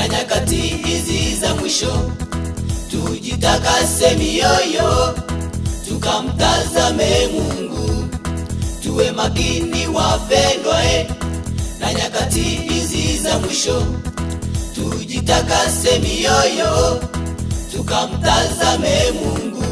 na nyakati hizi za mwisho. Tujitakase mioyo, tukamtazame Mungu. Tuwe makini wapendwa, na nyakati hizi za mwisho. Tujitakase mioyo, tukamtazame Mungu.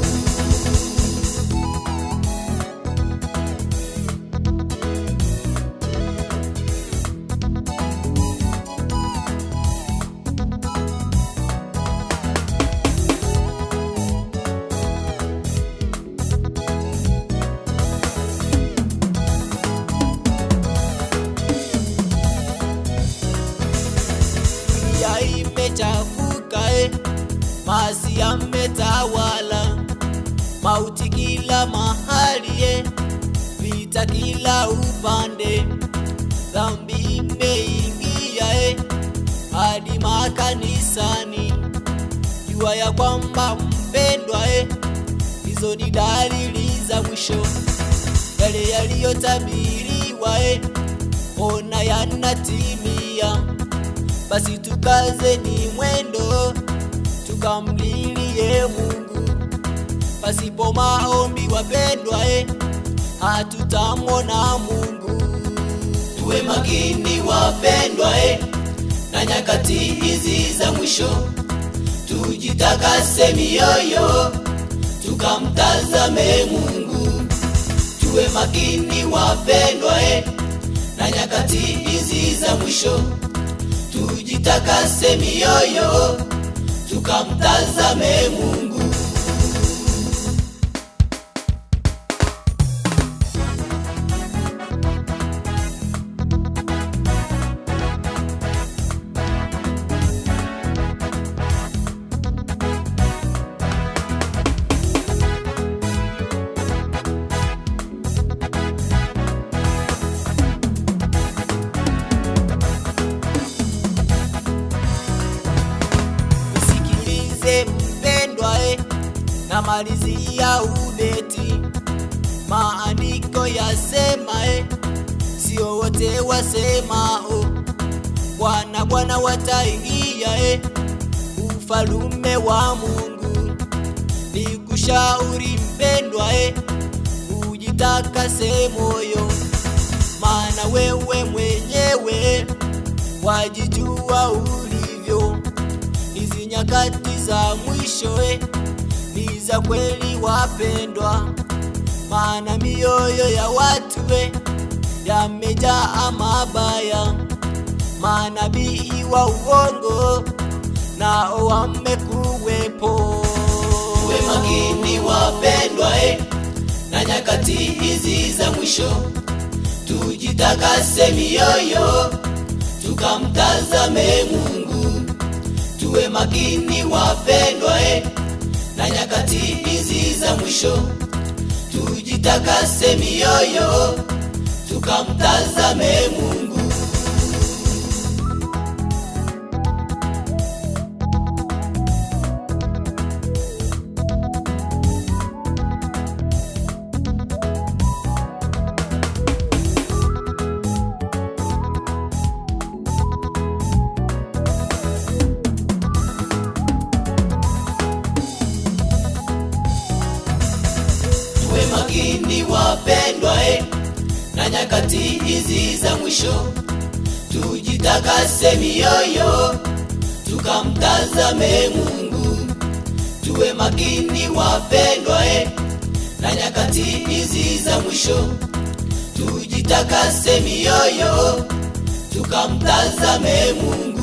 Imechafuka, maasi yametawala, mauti kila mahali, vita kila upande, dhambi imeingia hadi makanisani. Jua ya kwamba mpendwa, hizo ni dalili za mwisho. Yale yaliyotabiriwa ona yanatimia. Basi tukaze ni mwendo, tukamlilie Mungu. Pasipo maombi wapendwa, hatutamwona Mungu. Tuwe makini wapendwa, na nyakati hizi za mwisho. Tujitakase mioyo, tukamtazame Mungu. Tuwe makini wapendwa, na nyakati hizi za mwisho. Tujitakase mioyo, tukamtazame Mungu. Mpendwa, na malizia ubeti. Maandiko yasema, sio wote wasemao Bwana Bwana wataingia ufalume wa Mungu. Nikushauri mpendwa, ujitakase moyo, maana wewe mwenyewe wajijua ulivyo. Hizi nyakati za mwisho ni za kweli wapendwa, maana mioyo ya watu yamejaa mabaya. Manabii wa uongo nao wamekuwepo. Tuwe makini wapendwa, na nyakati hizi za mwisho. Tujitakase mioyo, tukamtazame Mungu. Tuwe makini wapendwa, na nyakati hizi za mwisho. Tujitakase mioyo, tukamtazame Mungu. Tuwe makini wapendwa, na nyakati hizi za mwisho. Tujitakase mioyo, tukamtazame Mungu. Tuwe makini wapendwa, na nyakati hizi za mwisho. Tujitakase mioyo, tukamtazame Mungu.